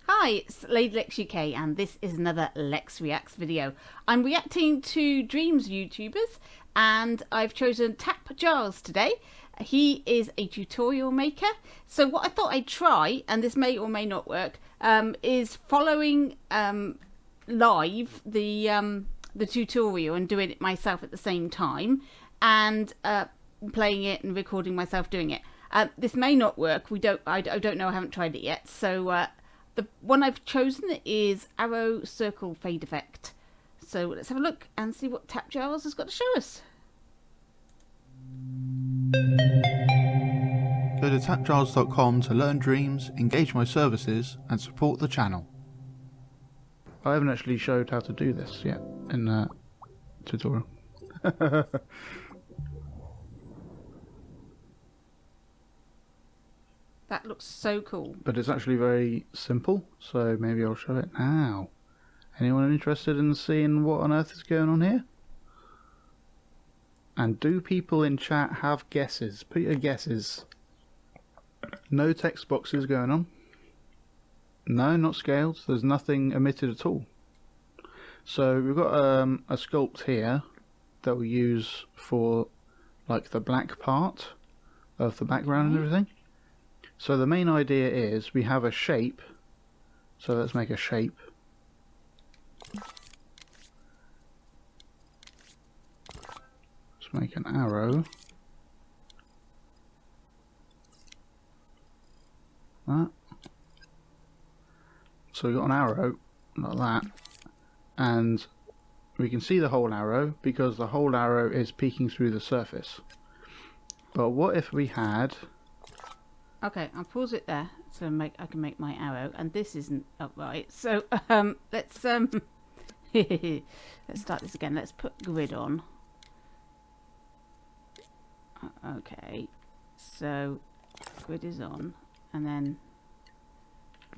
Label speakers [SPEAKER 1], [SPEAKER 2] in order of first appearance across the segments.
[SPEAKER 1] Hi, it's Lady Lex UK and this is another Lex Reacts video. I'm reacting to Dreams YouTubers and I've chosen Tap Jars today. He is a tutorial maker. So what I thought I'd try, and this may or may not work, is following live the tutorial and doing it myself at the same time, and playing it and recording myself doing it. This may not work. I don't know. I haven't tried it yet. So the one I've chosen is Arrow Circle Fade Effect. So let's have a look and see what Tap Jars has got to show us.
[SPEAKER 2] Go to tapjars.com to learn dreams, engage my services, and support the channel.
[SPEAKER 3] I haven't actually showed how to do this yet in the tutorial.
[SPEAKER 1] That looks so cool.
[SPEAKER 3] But it's actually very simple, so maybe I'll show it now. Anyone interested in seeing what on earth is going on here? And do people in chat have guesses? Put your guesses. No text boxes going on. No, not scaled. There's nothing omitted at all. So we've got a sculpt here that we use for like the black part of the background and everything. So the main idea is we have a shape. So let's make a shape. Let's make an arrow. That. So we've got an arrow like that, and we can see the whole arrow because the whole arrow is peeking through the surface. But what if we had...
[SPEAKER 1] Okay, I'll pause it there so I can make my arrow, and this isn't upright. So let's let's start this again. Let's put grid on. Okay, so grid is on, and then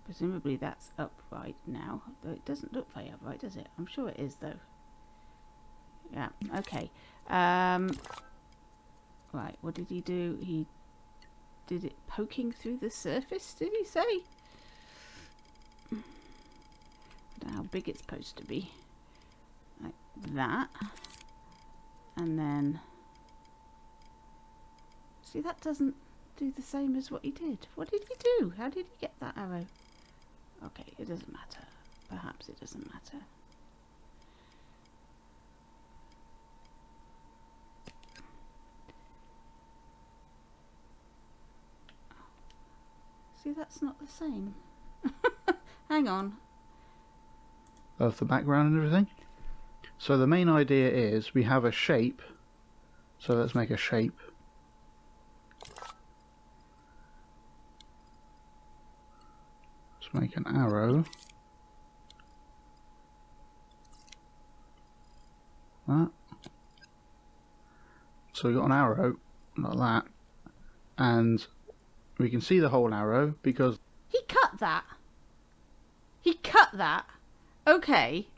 [SPEAKER 1] presumably that's upright now. Though it doesn't look very upright, does it? I'm sure it is though. Yeah. Okay. Right. What did he do? He did it poking through the surface, did he say? I don't know how big it's supposed to be. Like that. And then... See, that doesn't do the same as what he did. What did he do? How did he get that arrow? Okay, it doesn't matter. Perhaps it doesn't matter. See, that's not the same. Hang on.
[SPEAKER 3] Of the background and everything. So the main idea is we have a shape. So let's make a shape. Let's make an arrow. That. So we've got an arrow like that, and we can see the whole arrow because
[SPEAKER 1] he cut that. He cut that. Okay.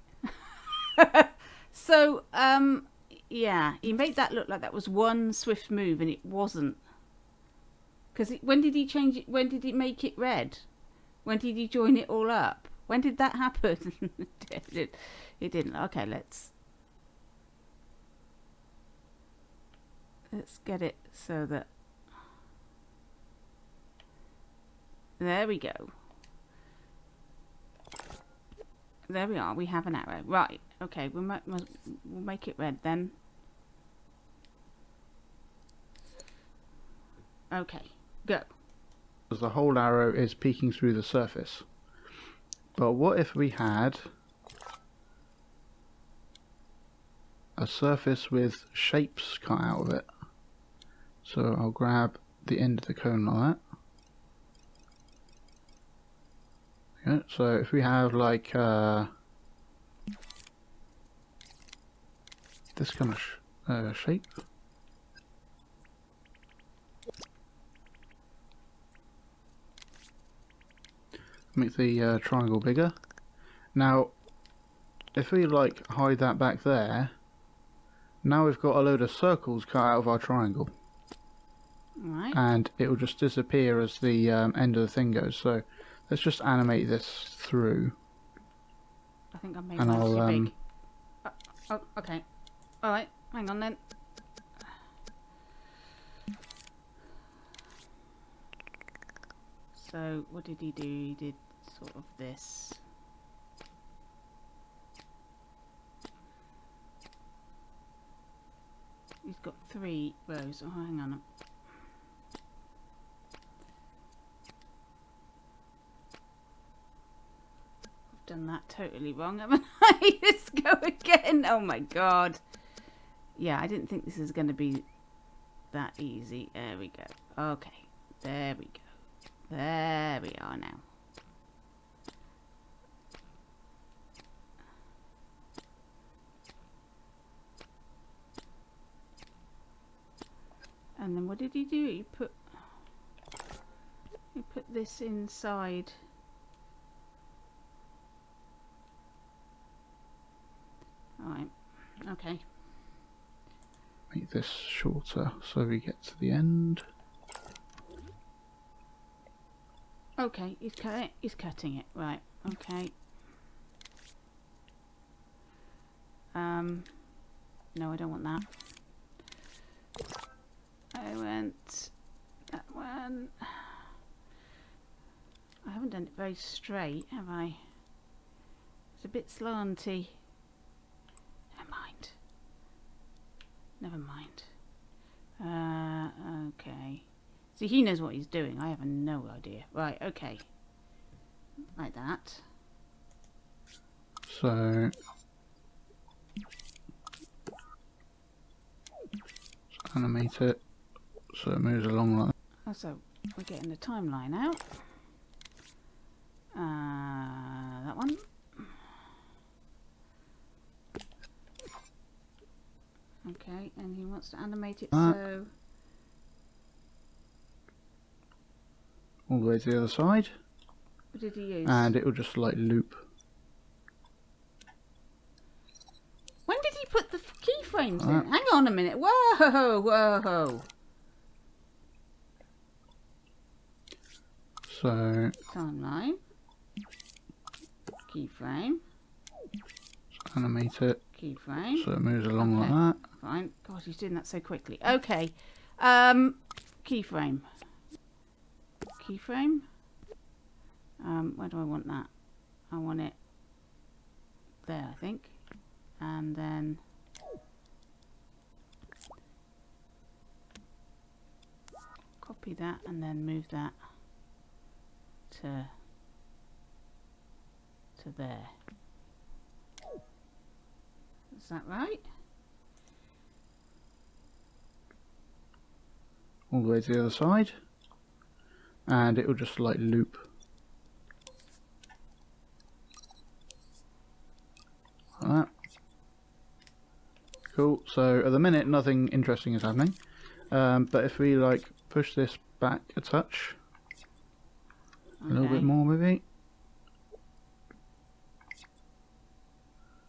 [SPEAKER 1] So yeah, he made that look like that was one swift move, and it wasn't. Because when did he change it? When did he make it red? When did he join it all up? When did that happen? It didn't. Okay, let's get it so that... There we go. There we are. We have an arrow. Right. Okay. We'll make it red then. Okay. Go.
[SPEAKER 3] because the whole arrow is peeking through the surface. But what if we had a surface with shapes cut out of it? So I'll grab the end of the cone like that. Okay, so if we have like this kind of shape. Make the triangle bigger. Now, if we like hide that back there, now we've got a load of circles cut out of our triangle.
[SPEAKER 1] Right.
[SPEAKER 3] And it will just disappear as the end of the thing goes. So Let's just animate this through.
[SPEAKER 1] I think I made
[SPEAKER 3] And
[SPEAKER 1] mine too
[SPEAKER 3] I'll,
[SPEAKER 1] big. Oh, okay. Alright, hang on then. So, what did he do? He did sort of this. He's got 3 rows. Oh, hang on. I've done that totally wrong, haven't I? Let's go again. Oh my god. Yeah, I didn't think this was going to be that easy. There we go. Okay. There we go. There we are now. And then what did he do? He put this inside. Alright. Okay.
[SPEAKER 3] Make this shorter so we get to the end.
[SPEAKER 1] Okay, he's cutting it. Right. Okay. No, I don't want that. I went that one. I haven't done it very straight, have I? It's a bit slanty. Never mind. Never mind. Okay. See, he knows what he's doing. I have no idea. Right, okay. Like that.
[SPEAKER 3] So animate it so it moves along like that.
[SPEAKER 1] Oh, so we're getting the timeline out. That one. Okay, and he wants to animate it so...
[SPEAKER 3] All the way to the other side.
[SPEAKER 1] What did he use?
[SPEAKER 3] And it will just like loop.
[SPEAKER 1] When did he put the keyframes in? Hang on a minute. Whoa, whoa.
[SPEAKER 3] So
[SPEAKER 1] Timeline. Keyframe.
[SPEAKER 3] animate it
[SPEAKER 1] Keyframe.
[SPEAKER 3] so it moves along like that.
[SPEAKER 1] Fine. God, he's doing that so quickly. Okay. Keyframe. Keyframe. Where do I want that? I want it there, I think. And then copy that and then move that to there. Is that right?
[SPEAKER 3] All the way to the other side. And it will just like loop. Like that. Cool. So at the minute nothing interesting is happening. But if we like push this back a touch, a little bit more maybe.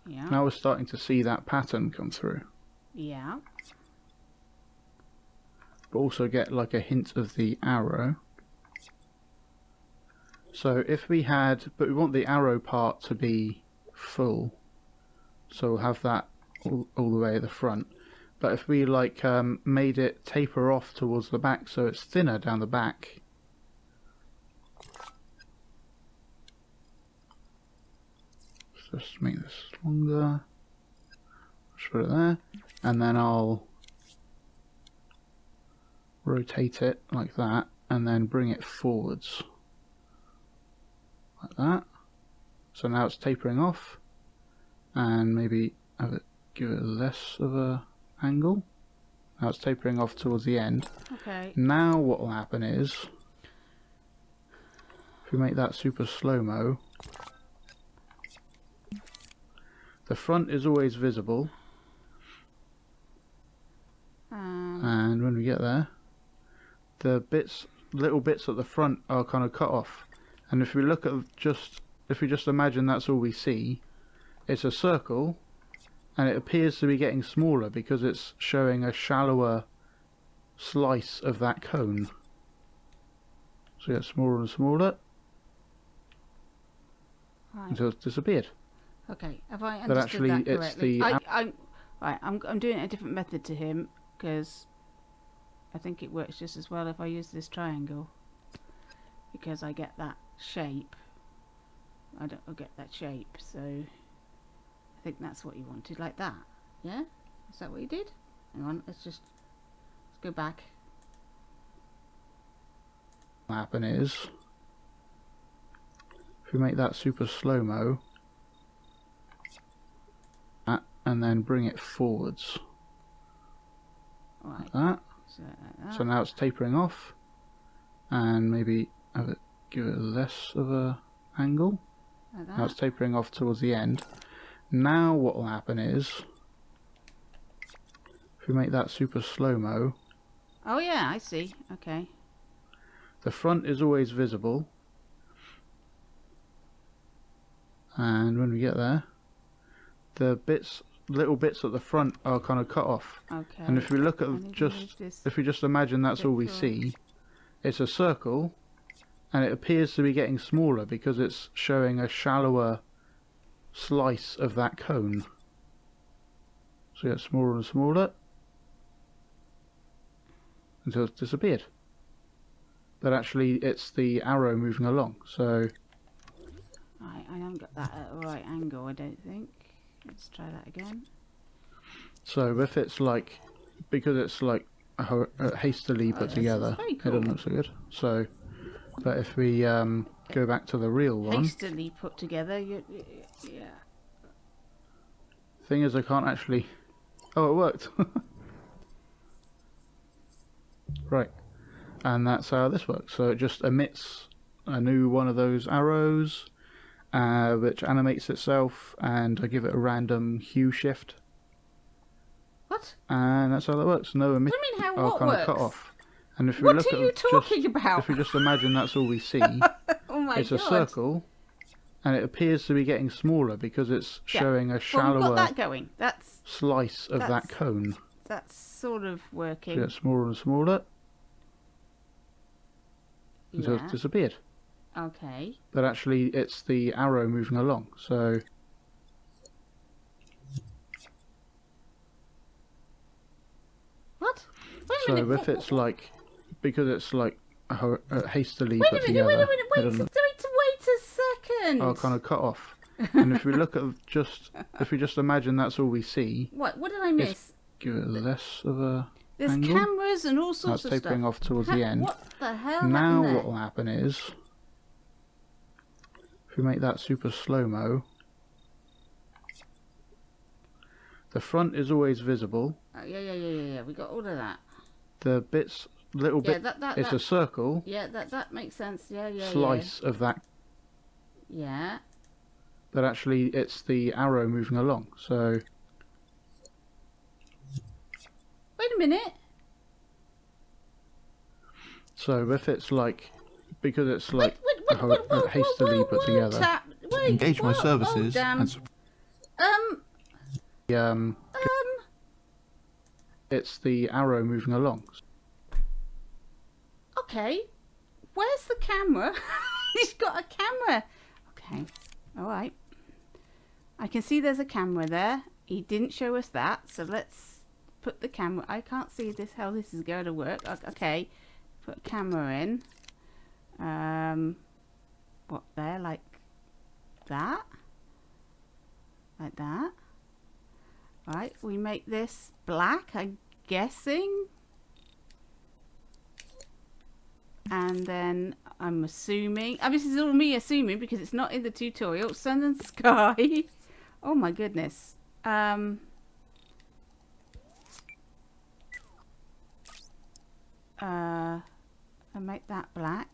[SPEAKER 1] Yeah.
[SPEAKER 3] Now we're starting to see that pattern come through.
[SPEAKER 1] Yeah.
[SPEAKER 3] But also get like a hint of the arrow. So if we had, but we want the arrow part to be full, so we'll have that all the way at the front. But if we like made it taper off towards the back so it's thinner down the back, let's just make this longer, just put it there, and then I'll rotate it like that and then bring it forwards. Like that. So now it's tapering off, and maybe give it less of a angle. Now it's tapering off towards the end.
[SPEAKER 1] Okay.
[SPEAKER 3] Now what will happen is, if we make that super slow-mo, the front is always visible, and when we get there, the little bits at the front are kind of cut off. And if we look at if we just imagine that's all we see, it's a circle, and it appears to be getting smaller because it's showing a shallower slice of that cone. So it gets smaller and smaller. until it's disappeared.
[SPEAKER 1] Okay, have I
[SPEAKER 3] But
[SPEAKER 1] understood
[SPEAKER 3] actually,
[SPEAKER 1] that
[SPEAKER 3] it's
[SPEAKER 1] correctly?
[SPEAKER 3] the
[SPEAKER 1] I'm doing a different method to him because I think it works just as well if I use this triangle, because I get that shape. I get that shape, so I think that's what you wanted, like that. Yeah, is that what you did? Hang on, let's go back.
[SPEAKER 3] what will happen is, if we make that super slow-mo, and then bring it forwards,
[SPEAKER 1] Right.
[SPEAKER 3] like that. So now it's tapering off, and maybe give it less of a angle.
[SPEAKER 1] Like
[SPEAKER 3] Now it's
[SPEAKER 1] that.
[SPEAKER 3] tapering off towards the end. Now what will happen is, if we make that super slow-mo,
[SPEAKER 1] Oh yeah, I see. Okay.
[SPEAKER 3] the front is always visible, and when we get there, the little bits at the front are kind of cut off.
[SPEAKER 1] Okay.
[SPEAKER 3] And if we look at
[SPEAKER 1] I need to move
[SPEAKER 3] just,
[SPEAKER 1] this
[SPEAKER 3] if we just imagine that's all we
[SPEAKER 1] bit forward.
[SPEAKER 3] see, it's a circle, and it appears to be getting smaller because it's showing a shallower slice of that cone. So it gets smaller and smaller until it's disappeared. But actually, it's the arrow moving along. So
[SPEAKER 1] I haven't got that at the right angle, I don't think. Let's try that again.
[SPEAKER 3] so if it's like, because it's like hastily put
[SPEAKER 1] this is
[SPEAKER 3] together,
[SPEAKER 1] very
[SPEAKER 3] it doesn't
[SPEAKER 1] cool.
[SPEAKER 3] look so good. So, but if we go back to the real one,
[SPEAKER 1] Hastily put together. Yeah.
[SPEAKER 3] thing is I can't actually. Oh, it worked. Right, and that's how this works. So it just emits a new one of those arrows, which animates itself, and I give it a random hue shift,
[SPEAKER 1] What?
[SPEAKER 3] and that's how that works. No
[SPEAKER 1] What
[SPEAKER 3] emit
[SPEAKER 1] do you mean how
[SPEAKER 3] are
[SPEAKER 1] what
[SPEAKER 3] kind
[SPEAKER 1] works?
[SPEAKER 3] of cut off. And if we
[SPEAKER 1] What
[SPEAKER 3] look
[SPEAKER 1] are
[SPEAKER 3] at
[SPEAKER 1] you talking about?
[SPEAKER 3] if we just imagine that's all we see,
[SPEAKER 1] Oh my
[SPEAKER 3] it's
[SPEAKER 1] god.
[SPEAKER 3] a circle, and it appears to be getting smaller because it's showing a
[SPEAKER 1] Well,
[SPEAKER 3] shallower
[SPEAKER 1] we've got that going.
[SPEAKER 3] slice of that
[SPEAKER 1] that's-
[SPEAKER 3] cone.
[SPEAKER 1] That's sort of
[SPEAKER 3] So
[SPEAKER 1] working.
[SPEAKER 3] it gets smaller and smaller until
[SPEAKER 1] Yeah.
[SPEAKER 3] it's disappeared.
[SPEAKER 1] Okay.
[SPEAKER 3] But actually, it's the arrow moving along. So
[SPEAKER 1] What? Wait a
[SPEAKER 3] so
[SPEAKER 1] minute.
[SPEAKER 3] if it's like, because it's like hastily
[SPEAKER 1] Wait
[SPEAKER 3] put
[SPEAKER 1] a minute. Wait
[SPEAKER 3] together,
[SPEAKER 1] a minute.
[SPEAKER 3] it
[SPEAKER 1] Wait.
[SPEAKER 3] doesn't
[SPEAKER 1] Wait a second.
[SPEAKER 3] are kind of cut off. And if we look at if we just imagine that's all we see,
[SPEAKER 1] What did I miss?
[SPEAKER 3] give it less of a
[SPEAKER 1] There's
[SPEAKER 3] angle.
[SPEAKER 1] cameras and all
[SPEAKER 3] Now
[SPEAKER 1] sorts
[SPEAKER 3] it's
[SPEAKER 1] of stuff.
[SPEAKER 3] tapering off towards the end.
[SPEAKER 1] What the hell
[SPEAKER 3] Now
[SPEAKER 1] happened there?
[SPEAKER 3] what will happen is, if we make that super slow-mo, the front is always visible.
[SPEAKER 1] Oh, yeah. We got all of that.
[SPEAKER 3] The little
[SPEAKER 1] Yeah,
[SPEAKER 3] bit,
[SPEAKER 1] that.
[SPEAKER 3] it's a circle,
[SPEAKER 1] Yeah, that makes sense. Yeah.
[SPEAKER 3] slice of that.
[SPEAKER 1] Yeah.
[SPEAKER 3] But actually, it's the arrow moving along. So
[SPEAKER 1] Wait a minute.
[SPEAKER 3] so if it's like, because it's like
[SPEAKER 1] Wait,
[SPEAKER 3] hastily put together,
[SPEAKER 1] Wait,
[SPEAKER 2] Engage my
[SPEAKER 1] whoa,
[SPEAKER 2] services
[SPEAKER 1] damn.
[SPEAKER 2] and
[SPEAKER 3] it's the arrow moving along.
[SPEAKER 1] Okay. Where's the camera? He's got a camera. Okay. All right. I can see there's a camera there. He didn't show us that, so let's put the camera. I can't see how this is going to work. Okay. Put a camera in. What there? Like that? Like that? Right. We make this black, I'm guessing. And then I'm assuming, this is all me assuming because it's not in the tutorial. Sun and sky. Oh my goodness. And make that black.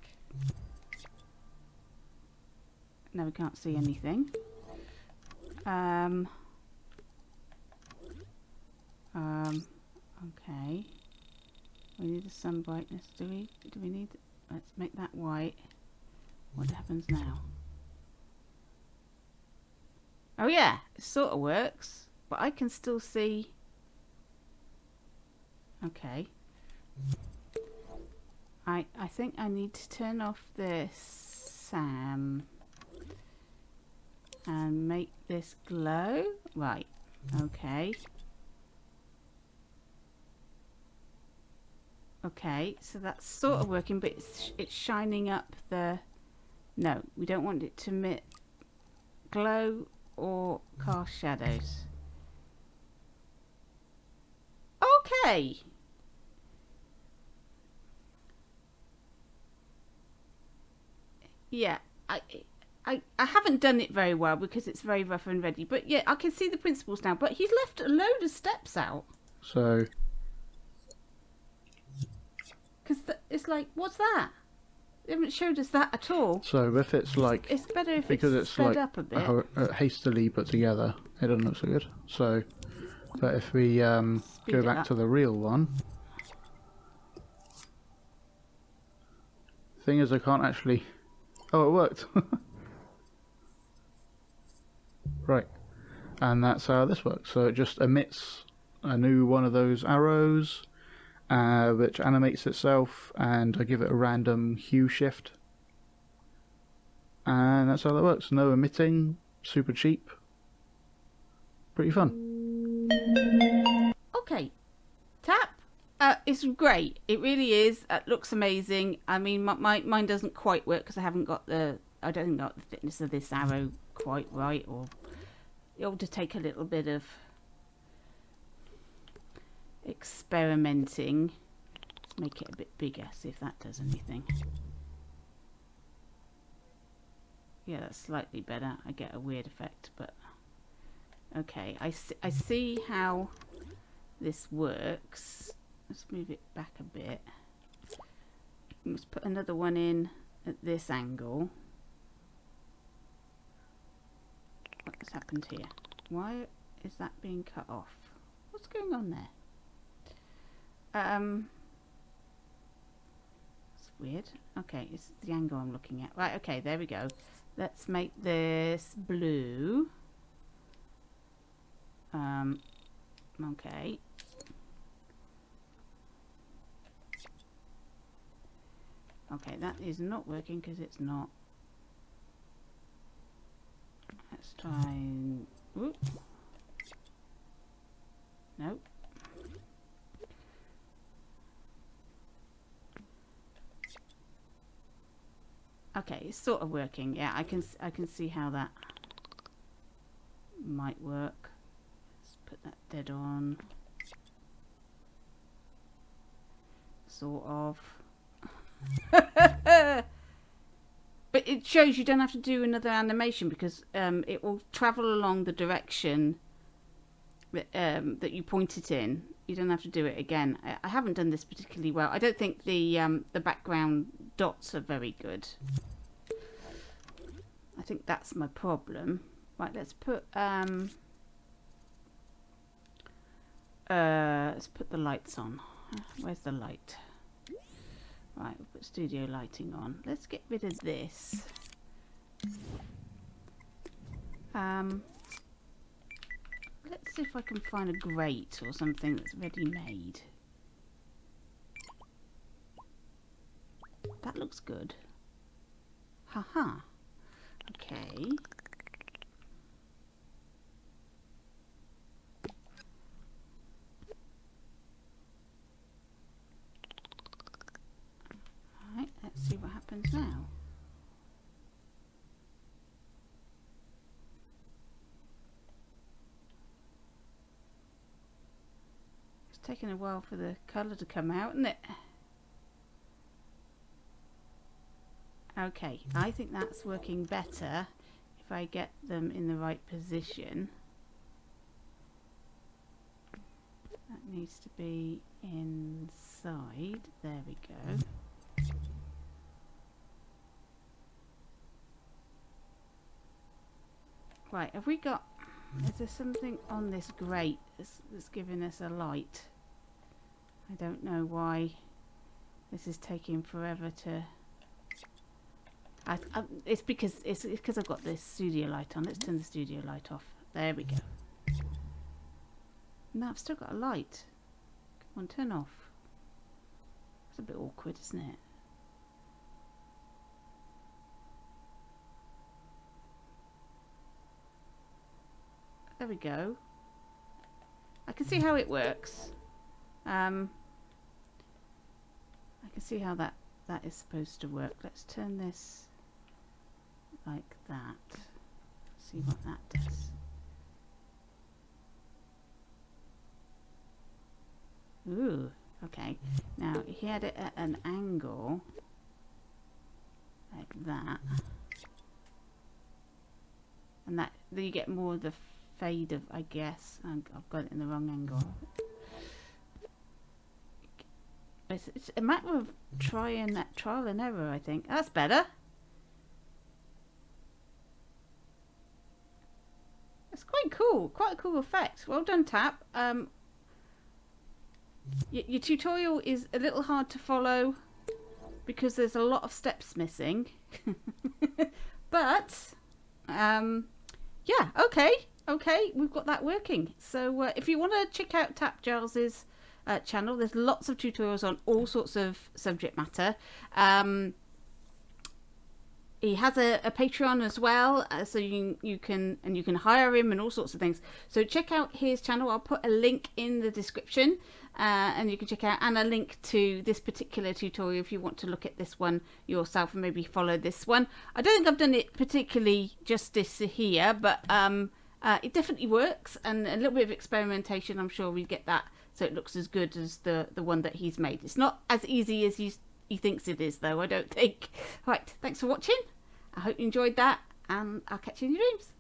[SPEAKER 1] Now we can't see anything. Okay. We need the sun brightness, do we? Do we need... Let's make that white. What happens now? Oh yeah, it sort of works. But I can still see... Okay. I think I need to turn off this and make this glow. Right, okay. Okay, so that's sort of working, but it's shining up the... No, we don't want it to emit glow or cast shadows. Okay. Yeah, I haven't done it very well because it's very rough and ready. But yeah, I can see the principles now. But he's left a load of steps out.
[SPEAKER 3] So...
[SPEAKER 1] Because it's like, what's that? They haven't showed us that at all.
[SPEAKER 3] So if it's like...
[SPEAKER 1] It's better if
[SPEAKER 3] because
[SPEAKER 1] it's
[SPEAKER 3] sped
[SPEAKER 1] like up a bit.
[SPEAKER 3] Hastily put together, it doesn't look so good. So, but if we go back to the real one... Thing is, I can't actually... Oh, it worked! Right. And that's how this works. So it just emits a new one of those arrows, which animates itself, and I give it a random hue shift. And that's how that works. No emitting, super cheap. Pretty fun.
[SPEAKER 1] Okay. Tap. It's great. It really is. It looks amazing. I mean, mine doesn't quite work because I haven't got the... I don't think I got the thickness of this arrow quite right, or it'll just take a little bit of experimenting. Let's make it a bit bigger, see if that does anything. Yeah, that's slightly better. I get a weird effect, but okay. I see how this works. Let's move it back a bit. Let's put another one in at this angle. What has happened here? Why is that being cut off? What's going on there? It's weird. Okay, it's the angle I'm looking at. Right, okay, there we go. Let's make this blue. Okay. Okay, that is not working because it's not. Let's try and... Whoop. Nope. Okay, it's sort of working. Yeah, I can see how that might work. Let's put that dead on. Sort of. But it shows you don't have to do another animation because it will travel along the direction that you point it in. You don't have to do it again. I haven't done this particularly well. I don't think the background dots are very good. I think that's my problem. Right, let's put the lights on. Where's the light? Right, we'll put studio lighting on. Let's get rid of this. Let's see if I can find a grate or something that's ready made. That looks good. Haha. Okay. Right, let's see what happens now. It's taking a while for the colour to come out, isn't it? Okay, I think that's working better if I get them in the right position. That needs to be inside. There we go. Right, have we got... Is there something on this grate that's giving us a light? I don't know why this is taking forever to... it's because I've got this studio light on. Let's turn the studio light off. There we go. No, I've still got a light. Come on, turn off. It's a bit awkward, isn't it? There we go. I can see how it works. I can see how that is supposed to work. Let's turn this like that. See what that does. Ooh, okay. Now he had it at an angle like that, and that then you get more of the fade of, I guess. I've got it in the wrong angle. It's a matter of trial and error, I think. That's better. It's quite cool. Quite a cool effect. Well done, Tap. Your tutorial is a little hard to follow because there's a lot of steps missing. But, yeah, okay, we've got that working. So if you want to check out Tap Giles's channel, there's lots of tutorials on all sorts of subject matter. He has a Patreon as well, so you can hire him and all sorts of things. So check out his channel. I'll put a link in the description, and you can check out, and a link to this particular tutorial if you want to look at this one yourself and maybe follow this one. I don't think I've done it particularly justice here, but it definitely works, and a little bit of experimentation, I'm sure we get that so it looks as good as the one that he's made. It's not as easy as he thinks it is, though, I don't think. Right, thanks for watching. I hope you enjoyed that, and I'll catch you in your dreams.